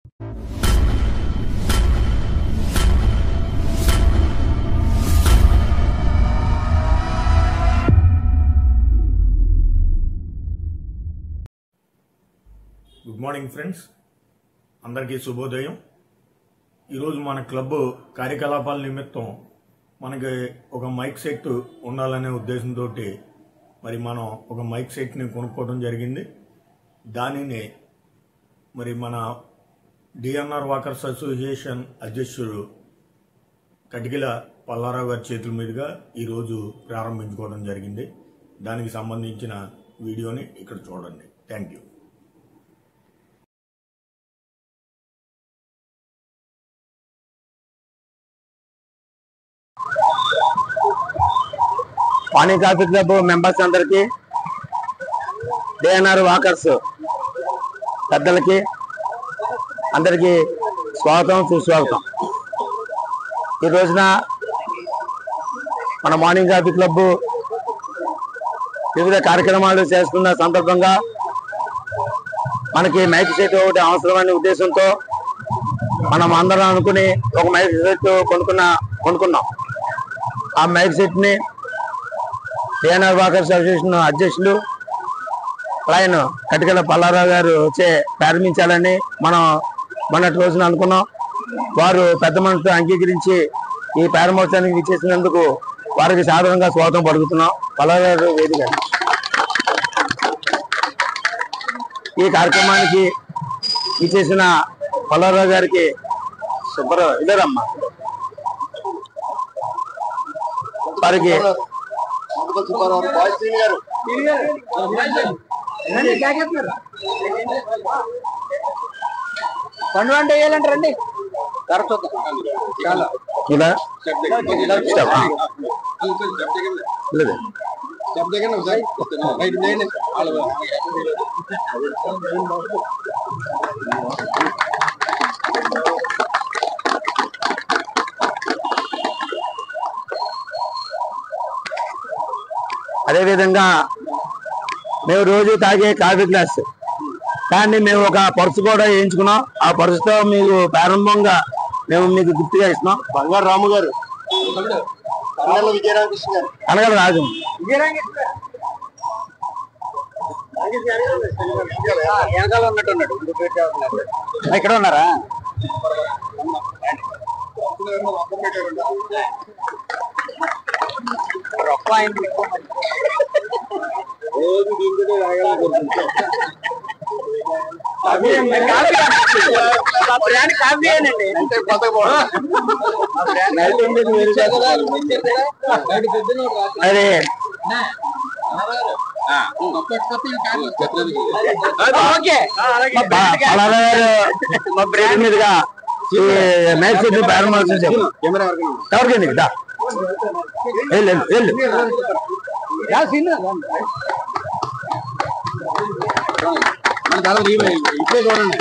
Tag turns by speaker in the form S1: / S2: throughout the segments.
S1: Good morning friends, అందరికీ శుభోదయం. ఈరోజు మన క్లబ్ కార్యకలాపాల నిమిత్తం మనకి ఒక మైక్ సెట్ ఉండాలనే ఉద్దేశంతో మరి మనం ఒక మైక్ సెట్ని కొనుక్కోవడం జరిగింది. దానిని మరి మన డిఎన్ఆర్ వాకర్స్ అసోసియేషన్ అధ్యక్షుడు కటికిల పల్లారావు గారి చేతుల మీదుగా ఈరోజు ప్రారంభించుకోవడం జరిగింది. దానికి సంబంధించిన వీడియోని ఇక్కడ చూడండి. Thank you.
S2: Morning coffee club members అందరికి, డిఎన్ఆర్ వాకర్స్ పెద్దలకి అందరికీ స్వాగతం, సుస్వాగతం. ఈ రోజున మన మార్నింగ్ కాఫీ క్లబ్ వివిధ కార్యక్రమాలు చేస్తున్న సందర్భంగా మనకి మైక్ సెట్ ఒకటి అవసరమనే ఉద్దేశంతో మనం అందరం అనుకుని ఒక మైక్ సెట్ కొనుక్కున్నాం. ఆ మైక్ సెట్ ని డిఎన్ఆర్ వాకర్స్ అసోసియేషన్ అధ్యక్షులు ఆయన కటికల పల్లారావు గారు వచ్చే ప్రారంభించాలని మనం మొన్నటి రోజున అనుకున్నాం. వారు పెద్ద మనసుతో అంగీకరించి ఈ ప్రారంభోత్సవానికి విచ్చేసినందుకు వారికి సాధారణంగా స్వాగతం పలుకుతున్నాం. పల్లారావు వేదిక ఈ కార్యక్రమానికి విచ్చేసిన పల్లారావు గారికి ఇద్దరమ్మా వారికి
S3: పండు అంటే వేయాలంటారండి.
S2: అదేవిధంగా మేము రోజు తాగే కాఫీ గ్లాస్ దాన్ని మేము ఒక పర్సు కూడా వేయించుకున్నాం. ఆ పర్సుతో మీకు ప్రారంభంగా మేము మీకు గిఫ్ట్గా ఇస్తున్నాం.
S3: బంగారు రాము గారు,
S2: అనగల రాజు
S3: వెనకాల ఉన్నట్టున్నాడు. ఇక్కడ ఉన్నారా? రోజు దీంతో
S2: అదే మీదుగా మైక్ సెట్ ప్రారంభోత్సవం ఎవరికండి
S3: ఇప్పుడే చూడండి.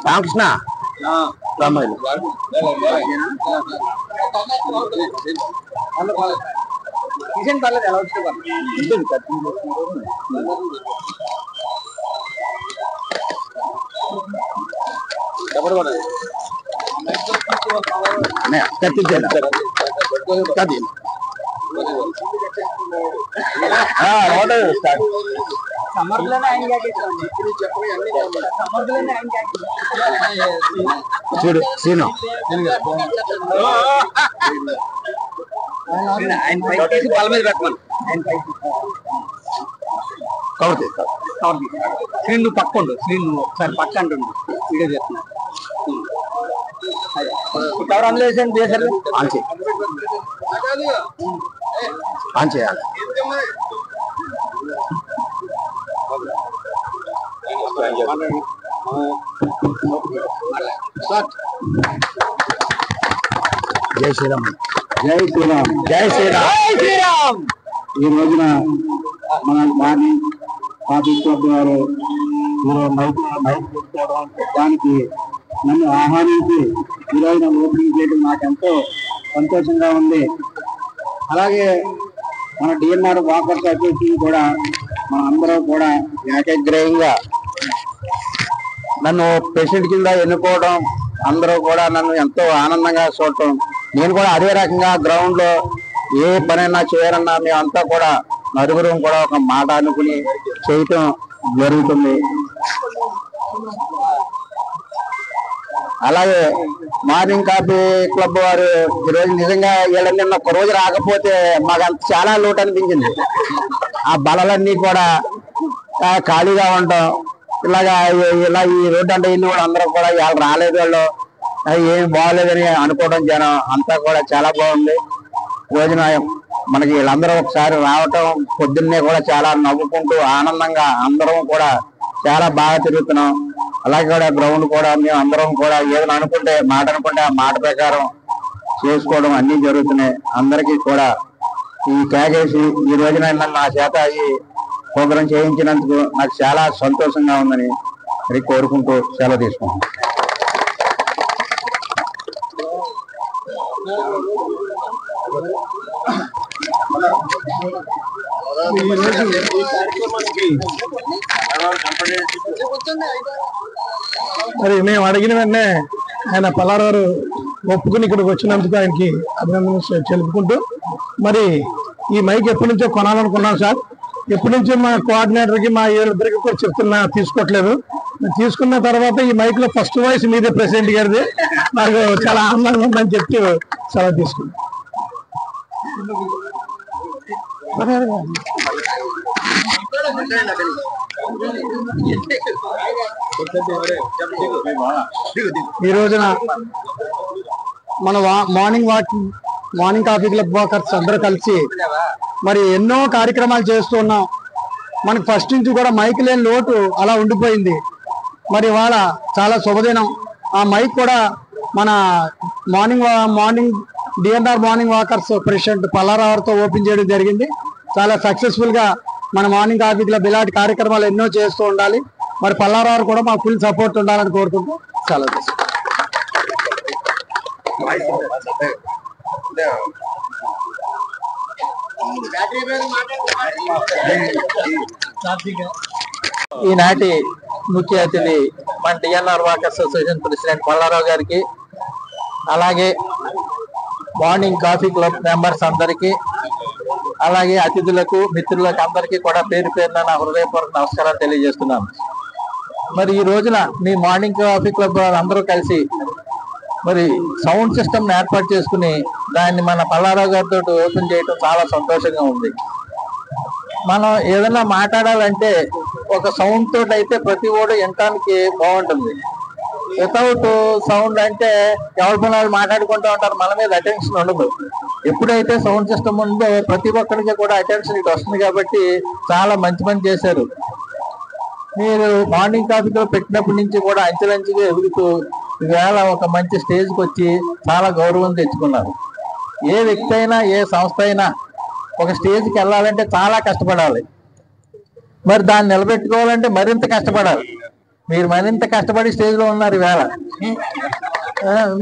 S2: రామకృష్ణ రామాయణ
S3: పర్లేదు, ఎలా వచ్చే ఎవరు కూడా
S2: చూడు సీను
S3: బల మీద పెట్టమని స్క్రీన్ నువ్వు పక్క ఉండు. స్క్రీన్ నువ్వు ఒకసారి పక్క అంటుండు. వీడియో చేస్తున్నా. కవర్ అందులో చేశారు
S2: ఆన్ చేయాలి. జై శ్రీరామ్,
S4: జై శ్రీరామ్,
S2: జై శ్రీరామ్, జై శ్రీరామ్.
S4: ఈ రోజున మన మార్నింగ్ కాఫీ క్లబ్ వారు దానికి నన్ను ఆహ్వానించి ఈ రోజున ఓపెనింగ్ చేయడం నాకు ఎంతో సంతోషంగా ఉంది. అలాగే మన డిఎన్ఆర్ వాకర్స్ అసోసియేషన్ కూడా మన అందరూ కూడా ఏకగ్రీవంగా నన్ను ప్రెసిడెంట్ కింద ఎన్నుకోవడం, అందరూ కూడా నన్ను ఎంతో ఆనందంగా చూడటం, నేను కూడా అదే రకంగా గ్రౌండ్ లో ఏ పనైనా చేయాలన్నా మేమంతా కూడా నలుగురు కూడా ఒక మాట అనుకుని చేయటం జరుగుతుంది. అలాగే మార్నింగ్ కాఫీ క్లబ్ వారు ఈరోజు నిజంగా వీళ్ళని ఒక రోజు రాకపోతే మాకు అంత చాలా లోటు అనిపించింది. ఆ బలలన్నీ కూడా ఖాళీగా ఉండటం, ఇలా ఈ రోడ్డు అంటే ఇల్లు కూడా అందరూ కూడా వాళ్ళు రాలేదు, వాళ్ళు ఏం బాగోలేదని అనుకోవడం జనం అంతా కూడా చాలా బాగుంది. రోజున మనకి వీళ్ళందరూ ఒకసారి రావటం, పొద్దున్నే కూడా చాలా నవ్వుకుంటూ ఆనందంగా అందరం కూడా చాలా బాగా తిరుగుతున్నాం. అలాగే కూడా గ్రౌండ్ కూడా మేము అందరం కూడా ఏదైనా అనుకుంటే ఆ మాట ప్రకారం చేసుకోవడం అన్ని జరుగుతున్నాయి. అందరికీ కూడా ఈ కేకేసి ఈ రోజున నా చేత ఈ ప్రోగ్రాం చేయించినందుకు నాకు చాలా సంతోషంగా ఉందని కోరుకుంటూ సెలవు తీసుకుంటాం.
S5: మరి మేము అడిగిన వెంటనే ఆయన పల్లారావు ఒప్పుకుని ఇక్కడికి వచ్చినందుకు ఆయనకి అభినందనలు తెలుపుకుంటూ, మరి ఈ మైక్ ఎప్పటి నుంచో కొనాలనుకున్నాం సార్. ఎప్పటి నుంచో మా కోఆర్డినేటర్కి మా ఇద్దరికి కూడా చెప్తున్నా, తీసుకోవట్లేదు. తీసుకున్న తర్వాత ఈ మైక్ లో ఫస్ట్ వాయిస్ మీదే ప్రెసిడెంట్ గారిది, నాకు చాలా ఆనందంగా ఉందని చెప్పి సెలవు తీసుకున్నాం. ఈ రోజున మన మార్నింగ్ కాఫీ క్లబ్ వాకర్స్ అందరూ కలిసి మరి ఎన్నో కార్యక్రమాలు చేస్తున్నాం. మనకు ఫస్ట్ నుంచి కూడా మైక్ లేని లోటు అలా ఉండిపోయింది. మరి ఇవాళ చాలా శుభదినం. ఆ మైక్ కూడా మన morning DNR morning walkers president పల్లారావుతో ఓపెన్ చేయడం జరిగింది. చాలా సక్సెస్ఫుల్ గా మన మార్నింగ్ కాఫీ క్లబ్ ఇలాంటి కార్యక్రమాలు ఎన్నో చేస్తూ ఉండాలి. మరి పల్లారావు కూడా మాకు ఫుల్ సపోర్ట్ ఉండాలని కోరుకుంటూ చాలా
S3: ఈనాటి ముఖ్య అతిథి మన DNR walkers association president Pallarao గారికి, అలాగే మార్నింగ్ కాఫీ క్లబ్ మెంబర్స్ అందరికీ, అలాగే అతిథులకు మిత్రులకు అందరికీ కూడా పేరు పేరున నా హృదయపూర్వక నమస్కారాలు తెలియజేస్తున్నాను. మరి ఈ రోజున మీ మార్నింగ్ కాఫీ క్లబ్ అందరూ కలిసి మరి సౌండ్ సిస్టమ్ ఏర్పాటు చేసుకుని దాన్ని మన పల్లారావు గారితో ఓపెన్ చేయడం చాలా సంతోషంగా ఉంది. మనం ఏదైనా మాట్లాడాలంటే ఒక సౌండ్ తోటి అయితే ప్రతి ఓడు వినటానికి బాగుంటుంది. వితౌట్ సౌండ్ అంటే ఎవరి పనులు మాట్లాడుకుంటూ ఉంటారు, మన మీద అటెన్షన్ ఉండదు. ఎప్పుడైతే సౌండ్ సిస్టమ్ ఉందో ప్రతి ఒక్కరికి కూడా అటెన్షన్ ఇటు వస్తుంది. కాబట్టి చాలా మంచి పని చేశారు. మీరు మార్నింగ్ కాఫీలో పెట్టినప్పటి నుంచి కూడా అంచెలంచెగా ఎదుగుతూ ఈవేళ ఒక మంచి స్టేజ్కి వచ్చి చాలా గౌరవం తెచ్చుకున్నారు. ఏ వ్యక్తి అయినా ఏ సంస్థ అయినా ఒక స్టేజ్కి వెళ్ళాలంటే చాలా కష్టపడాలి. మరి దాన్ని నిలబెట్టుకోవాలంటే మరింత కష్టపడాలి. మీరు మరింత కష్టపడి స్టేజ్లో ఉన్నారు. ఈవేళ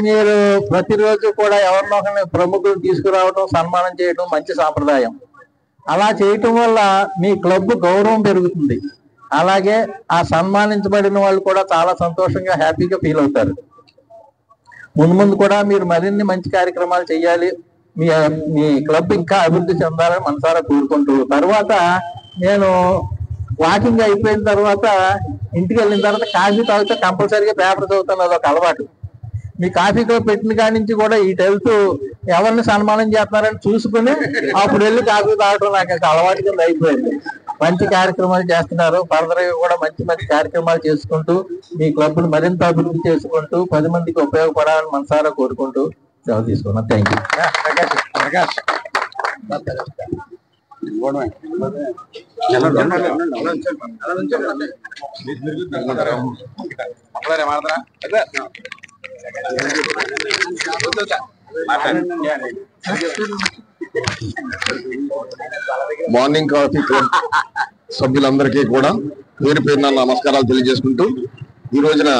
S3: మీరు ప్రతిరోజు కూడా ఎవరినో ఒకరిని ప్రముఖులు తీసుకురావడం, సన్మానం చేయడం మంచి సాంప్రదాయం. అలా చేయటం వల్ల మీ క్లబ్ గౌరవం పెరుగుతుంది. అలాగే ఆ సన్మానించబడిన వాళ్ళు కూడా చాలా సంతోషంగా హ్యాపీగా ఫీల్ అవుతారు. ముందు కూడా మీరు మరిన్ని మంచి కార్యక్రమాలు చేయాలి. మీ క్లబ్ ఇంకా అభివృద్ధి చెందాలని మనసారా కోరుకుంటూ, తర్వాత నేను వాకింగ్ అయిపోయిన తర్వాత ఇంటికి వెళ్ళిన తర్వాత కాఫీ తాగితే కంపల్సరీగా పేపర్ చదువుతాను, అదొక అలవాటు. మీ కాఫీ క్లబ్ పెట్టిన కాడి నుంచి కూడా ఇటు వెళ్తూ ఎవరిని సన్మానం చేస్తున్నారని చూసుకుని అప్పుడు వెళ్ళి కాఫీ తాగడం నాకు అలవాటు కింద అయిపోయింది. మంచి కార్యక్రమాలు చేస్తున్నారు. ఫర్దర్ గా కూడా మంచి మంచి కార్యక్రమాలు చేసుకుంటూ మీ క్లబ్ ను మరింత అభివృద్ధి చేసుకుంటూ 10 మందికి ఉపయోగపడాలని మనసారా కోరుకుంటూ సెలవు తీసుకున్నాం. థ్యాంక్
S6: మార్నింగ్ కాఫీ క్లబ్ సభ్యులందరికీ కూడా పేరు పేరున నమస్కారాలు తెలియజేసుకుంటూ, ఈ రోజున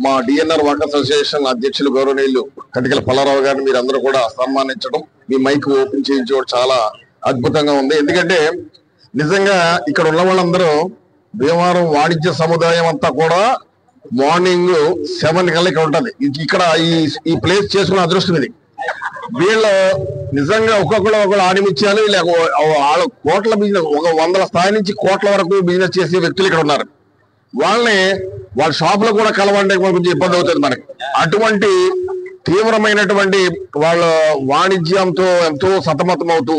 S6: మా డిఎన్ఆర్ వాకర్స్ అసోసియేషన్ అధ్యక్షులు గౌరవనీయులు కటికల పల్లారావు గారిని మీరు అందరూ కూడా సన్మానించడం, మీ మైక్ ఓపెన్ చేయించడం చాలా అద్భుతంగా ఉంది. ఎందుకంటే నిజంగా ఇక్కడ ఉన్న వాళ్ళందరూ భీమవరం వాణిజ్య సముదాయం అంతా కూడా మార్నింగ్ 7 కల్లా ఇక్కడ ఉంటుంది. ఇక్కడ ఈ ప్లేస్ చేసుకున్న అదృష్టం ఇది. వీళ్ళు నిజంగా ఒక్కొక్కరు ఆడిమిచ్చాలు, వాళ్ళ కోట్ల బిజినెస్, 100 స్థాయి నుంచి కోట్ల వరకు బిజినెస్ చేసే వ్యక్తులు ఇక్కడ ఉన్నారు. వాళ్ళ షాపులో కూడా కలవంటే కొంచెం ఇబ్బంది అవుతుంది మనకి. అటువంటి తీవ్రమైనటువంటి వాళ్ళ వాణిజ్యంతో ఎంతో సతమతం అవుతూ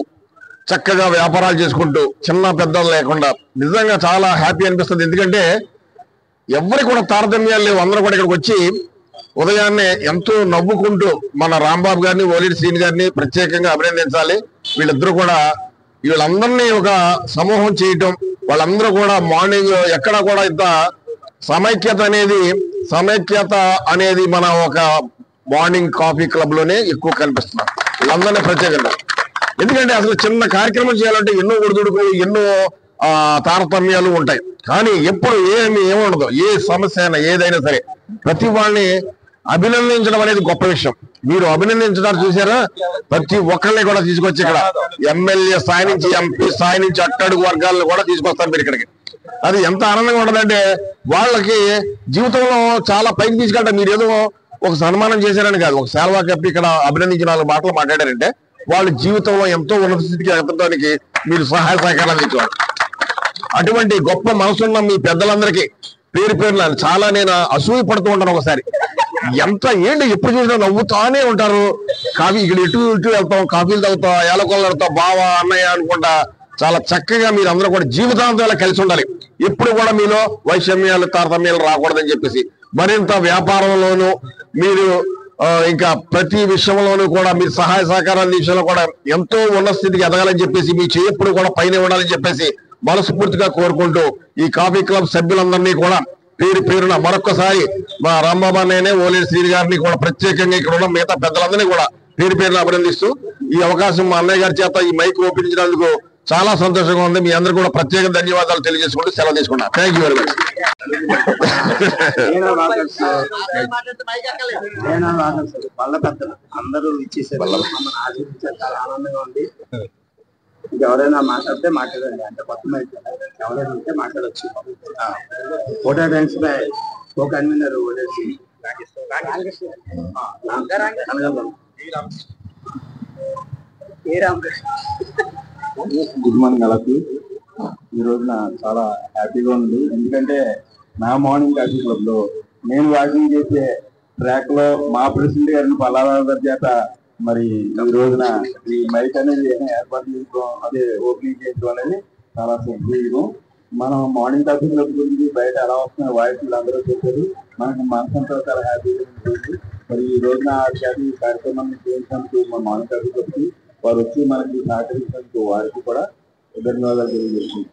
S6: చక్కగా వ్యాపారాలు చేసుకుంటూ చిన్న పెద్దలు లేకుండా నిజంగా చాలా హ్యాపీ అనిపిస్తుంది. ఎందుకంటే ఎవరికి కూడా తారతమ్యాలు లేవు. అందరూ కూడా ఇక్కడికి వచ్చి ఉదయాన్నే ఎంతో నవ్వుకుంటూ మన రాంబాబు గారిని, ఓలేటి శ్రీని గారిని ప్రత్యేకంగా అభినందించాలి. వీళ్ళందరినీ ఒక సమూహం చేయటం, వాళ్ళందరూ కూడా మార్నింగ్ ఎక్కడా కూడా ఇంత సమైక్యత అనేది మన ఒక మార్నింగ్ కాఫీ క్లబ్ లోనే ఎక్కువ కనిపిస్తున్నారు. వీళ్ళందరినీ ప్రత్యేకంగా, ఎందుకంటే అసలు చిన్న కార్యక్రమం చేయాలంటే ఎన్నో ఒడిదుడుకులు, ఎన్నో తారతమ్యాలు ఉంటాయి. కానీ ఎప్పుడు ఏముండదు. ఏ సమస్య అయినా ఏదైనా సరే ప్రతి వాళ్ళని అభినందించడం అనేది గొప్ప విషయం. మీరు అభినందించడానికి చూసారా, ప్రతి ఒక్కరిని కూడా తీసుకొచ్చి ఇక్కడ ఎమ్మెల్యే స్థాయి నుంచి, ఎంపీ స్థాయి నుంచి, అట్టడుగు వర్గాలను కూడా తీసుకొస్తారు మీరు ఇక్కడికి. అది ఎంత ఆనందంగా ఉండదంటే వాళ్ళకి జీవితంలో చాలా పైకి తీసుకెళ్తారు. మీరు ఏదో ఒక సన్మానం చేశారని కాదు, ఒక సేవా కప్పి ఇక్కడ అభినందించిన 4 మాటలు మాట్లాడారంటే వాళ్ళ జీవితంలో ఎంతో ఉన్నత స్థితికి ఎత్తడానికి మీరు సహాయ సహకారాలు ఇచ్చేవాళ్ళు. అటువంటి గొప్ప మనసున్న మీ పెద్దలందరికీ పేరు చాలా నేను అసూయ పడుతూ ఉంటాను. ఒకసారి ఏంటి ఎప్పుడు చూసినా నవ్వుతానే ఉంటారు. ఇక్కడ ఇటు వెళ్తాం, కాఫీలు తాగుతాం, ఏలకొల్లు ఆడతాం, బావ అన్నయ్య అనుకుంటా చాలా చక్కగా మీరు అందరూ కూడా జీవితాంతం ఇలా కలిసి ఉండాలి. ఎప్పుడు కూడా మీలో వైషమ్యాలు, తారతమ్యాలు రాకూడదని చెప్పేసి మరింత వ్యాపారంలోనూ మీరు ఇంకా ప్రతి విషయంలోనూ కూడా మీరు సహాయ సహకారాల విషయంలో కూడా ఎంతో ఉన్నత స్థితికి ఎదగాలని చెప్పేసి మీ ఎప్పుడు కూడా పైన ఉండాలని చెప్పేసి మనస్ఫూర్తిగా కోరుకుంటూ ఈ కాఫీ క్లబ్ సభ్యులందరినీ కూడా పేరున మరొక్కసారి మా రాంబాబు అన్నయ్యనే, ఓలేటి శ్రీని గారిని కూడా ప్రత్యేకంగా ఇక్కడ ఉన్న మిగతా పెద్దలందరినీ కూడా పేరున అభినందిస్తూ ఈ అవకాశం మా అన్నయ్య గారి చేత ఈ మైక్ ఓపించినందుకు చాలా సంతోషంగా ఉంది. మీ అందరూ కూడా ప్రత్యేక ధన్యవాదాలు తెలియజేసుకుంటూ సెలవు తీసుకున్నాను. Thank you very much.
S2: అందరూ ఇచ్చేసారు, చాలా ఆనందంగా ఉంది. ఎవరైనా మాట్లాడితే మాట్లాడండి, అంటే మొత్తం ఎవరైనా ఉంటే మాట్లాడచ్చు. ఫోటో టైమ్స్ కో కన్వీనర్ ఓలేసి
S7: గుడ్ మార్నింగ్ అలాకి. ఈ రోజున చాలా హ్యాపీగా ఉంది. ఎందుకంటే నా మార్నింగ్ కాఫీ క్లబ్ లో నేను వాకింగ్ చేసే ట్రాక్ లో మా ప్రెసిడెంట్ గారిని పల్లారావు గారి చేత మరి ఈ రోజున ఈ మైక్ అనేది ఏర్పాటు చేసుకోవడం, అదే ఓపెనింగ్ చేయడం అనేది చాలా సంతోషం. మనం మార్నింగ్ కాఫీ క్లబ్ గురించి బయట ఎలా వస్తున్న వాయిస్లు అందరూ చెప్పారు. మనకు మనసంతా చాలా హ్యాపీగా ఉంటుంది. మరి ఈ రోజున ఈ కార్యక్రమాన్ని చేయించినందుకు మా మార్నింగ్ కాఫీ క్లబ్కి వారు వచ్చి మనకి సహకరించినందుకు వారికి కూడా ధన్యవాదాలు తెలియజేస్తుంది.